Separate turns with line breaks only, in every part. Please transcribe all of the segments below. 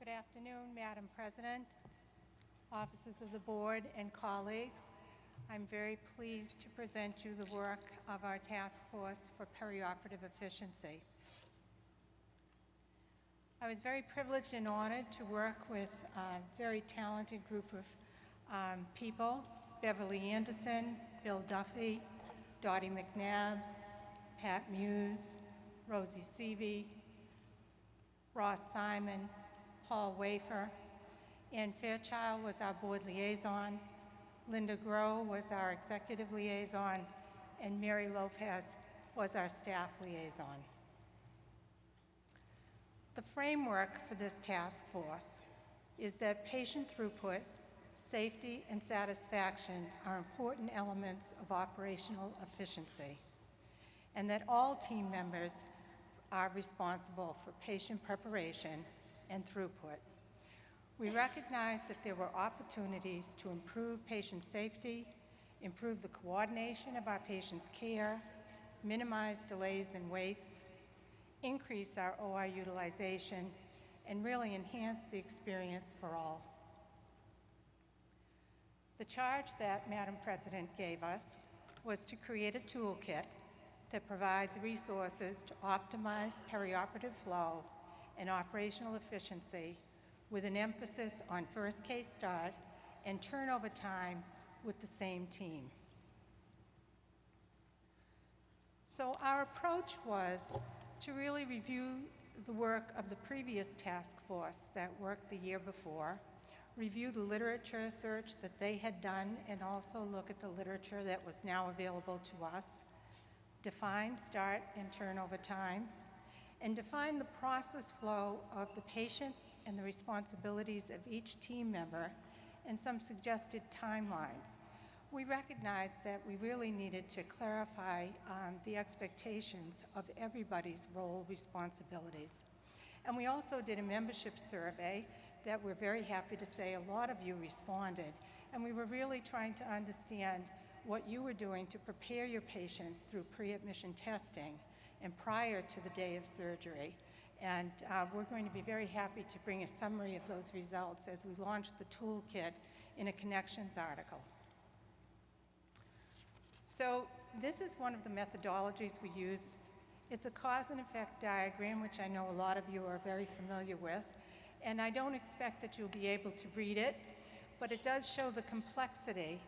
Good afternoon, Madam President, officers of the board, and colleagues. I'm very pleased to present you the work of our task force for perioperative efficiency. I was very privileged and honored to work with a very talented group of people: Beverly Anderson, Bill Duffy, Dottie McNabb, Pat Muse, Rosie Seavey, Ross Simon, Paul Wafer. Ann Fairchild was our board liaison. Linda Groh was our executive liaison, and Mary Lopez was our staff liaison. The framework for this task force is that patient throughput, safety, and satisfaction are important elements of operational efficiency, and that all team members are responsible for patient preparation and throughput. We recognize that there were opportunities to improve patient safety, improve the coordination of our patients' care, minimize delays and waits, increase our OR utilization, and really enhance the experience for all. The charge that Madam President gave us was to create a toolkit that provides resources to optimize perioperative flow and operational efficiency, with an emphasis on first case start and turnover time with the same team. So our approach was to really review the work of the previous task force that worked the year before, review the literature search that they had done, and also look at the literature that was now available to us, define start and turnover time, and define the process flow of the patient and the responsibilities of each team member, and some suggested timelines. We recognized that we really needed to clarify the expectations of everybody's role responsibilities. And we also did a membership survey that we're very happy to say a lot of you responded, and we were really trying to understand what you were doing to prepare your patients through pre-admission testing and prior to the day of surgery. And we're going to be very happy to bring a summary of those results as we launch the toolkit in a connections article. So this is one of the methodologies we use. It's a cause and effect diagram, which I know a lot of you are very familiar with. And I don't expect that you'll be able to read it, but it does show the complexity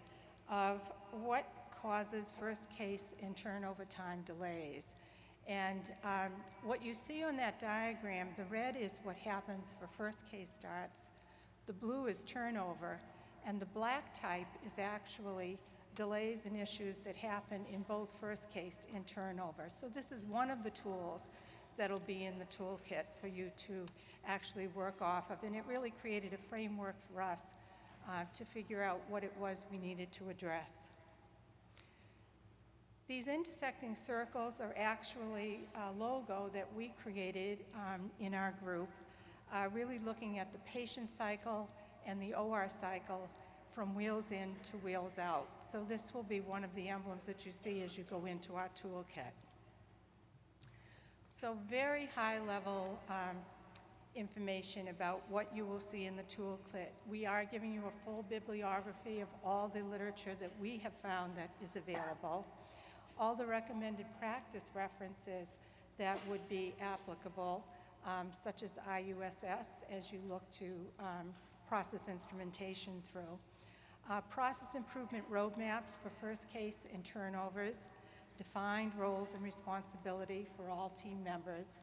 of what causes first case and turnover time delays. And what you see on that diagram, the red is what happens for first case starts, the blue is turnover, and the black type is actually delays and issues that happen in both first case and turnover. So this is one of the tools that'll be in the toolkit for you to actually work off of, and it really created a framework for us to figure out what it was we needed to address. These intersecting circles are actually a logo that we created in our group, really looking at the patient cycle and the OR cycle from wheels in to wheels out. So this will be one of the emblems that you see as you go into our toolkit. So very high level information about what you will see in the toolkit. We are giving you a full bibliography of all the literature that we have found that is available, all the recommended practice references that would be applicable, such as IUSS as you look to process instrumentation through. Process improvement roadmaps for first case and turnovers, defined roles and responsibility for all team members,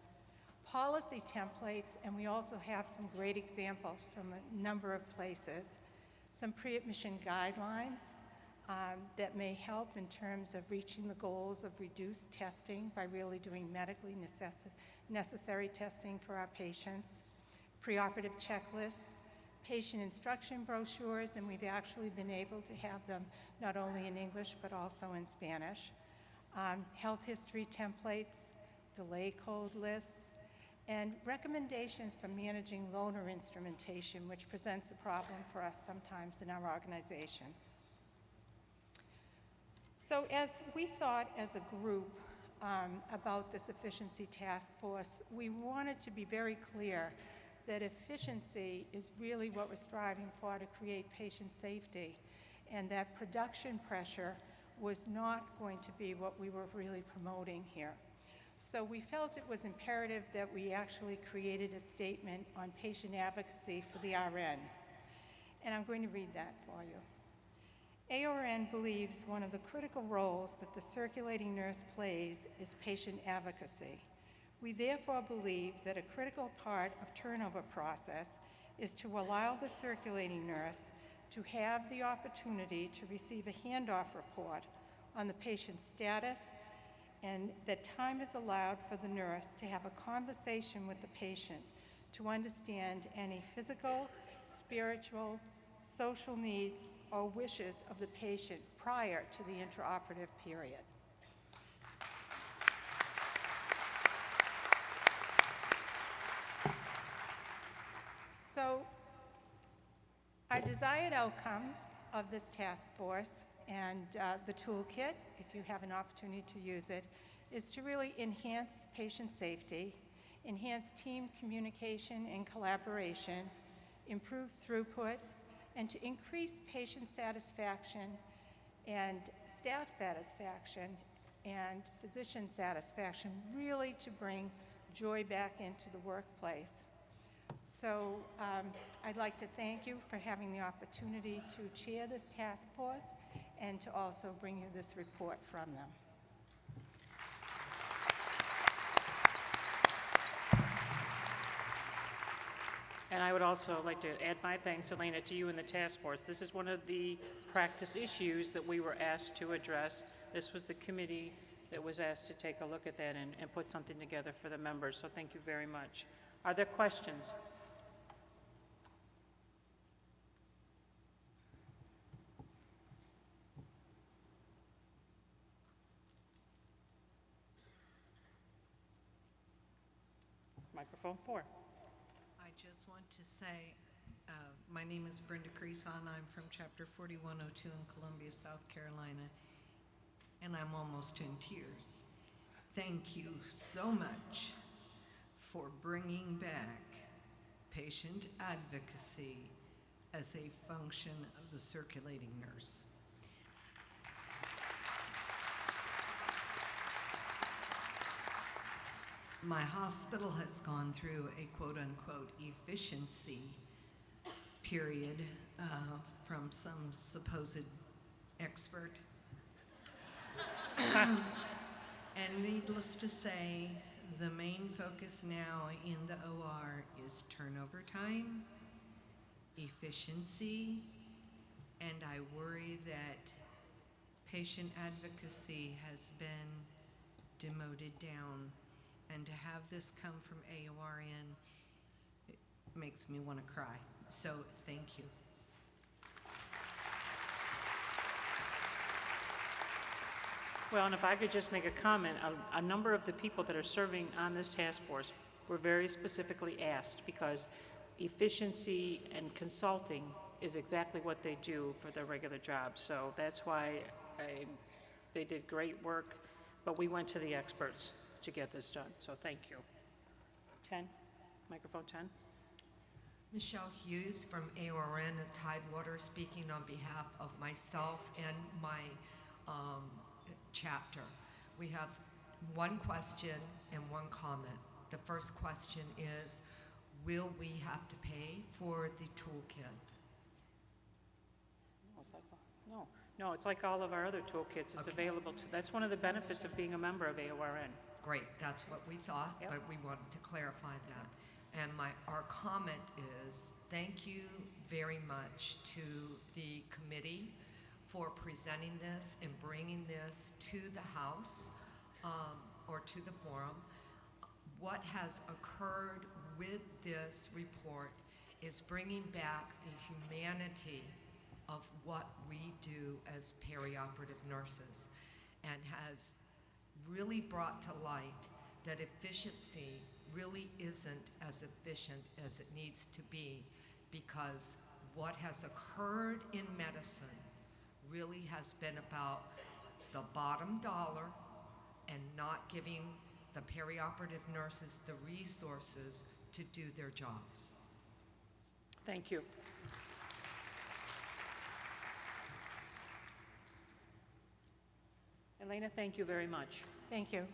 policy templates, and we also have some great examples from a number of places, some pre-admission guidelines that may help in terms of reaching the goals of reduced testing by really doing medically necessary testing for our patients, preoperative checklists, patient instruction brochures, and we've actually been able to have them not only in English but also in Spanish, health history templates, delay code lists, and recommendations for managing loaner instrumentation, which presents a problem for us sometimes in our organizations. So as we thought as a group about this efficiency task force, we wanted to be very clear that efficiency is really what we're striving for to create patient safety, and that production pressure was not going to be what we were really promoting here. So we felt it was imperative that we actually created a statement on patient advocacy for the RN. And I'm going to read that for you. AORN believes one of the critical roles that the circulating nurse plays is patient advocacy. We therefore believe that a critical part of turnover process is to allow the circulating nurse to have the opportunity to receive a handoff report on the patient's status, and that time is allowed for the nurse to have a conversation with the patient to understand any physical, spiritual, social needs, or wishes of the patient prior to the intraoperative period. So, our desired outcomes of this task force and the toolkit, if you have an opportunity to use it, is to really enhance patient safety, enhance team communication and collaboration, improve throughput, and to increase patient satisfaction and staff satisfaction and physician satisfaction, really to bring joy back into the workplace. So I'd like to thank you for having the opportunity to chair this task force and to also bring you this report from them.
And I would also like to add my thanks, Elena, to you and the task force. This is one of the practice issues that we were asked to address. This was the committee that was asked to take a look at that and put something together for the members, so thank you very much. Are there questions? Microphone 4.
I just want to say, my name is Brenda Creason. I'm from Chapter 4102 in Columbia, South Carolina, and I'm almost in tears. Thank you so much for bringing back patient advocacy as a function of the circulating nurse. My hospital has gone through a quote-unquote efficiency period from some supposed expert. And needless to say, the main focus now in the OR is turnover time, efficiency, and I worry that patient advocacy has been demoted down. And to have this come from AORN, it makes me want to cry. So thank you.
Well, and if I could just make a comment, a number of the people that are serving on this task force were very specifically asked, because efficiency and consulting is exactly what they do for their regular job. So that's why they did great work, but we went to the experts to get this done, so thank you. 10, microphone 10.
Michelle Hughes from AORN at Tidewater, speaking on behalf of myself and my chapter. We have one question and one comment. The first question is, will we have to pay for the toolkit?
No, it's like all of our other toolkits. It's available to, that's one of the benefits of being a member of AORN.
Great, that's what we thought,
Yep.
but we wanted to clarify that. And our comment is, thank you very much to the committee for presenting this and bringing this to the House or to the forum. What has occurred with this report is bringing back the humanity of what we do as perioperative nurses, and has really brought to light that efficiency really isn't as efficient as it needs to be, because what has occurred in medicine really has been about the bottom dollar and not giving the perioperative nurses the resources to do their jobs.
Thank you. Elena, thank you very much.
Thank you.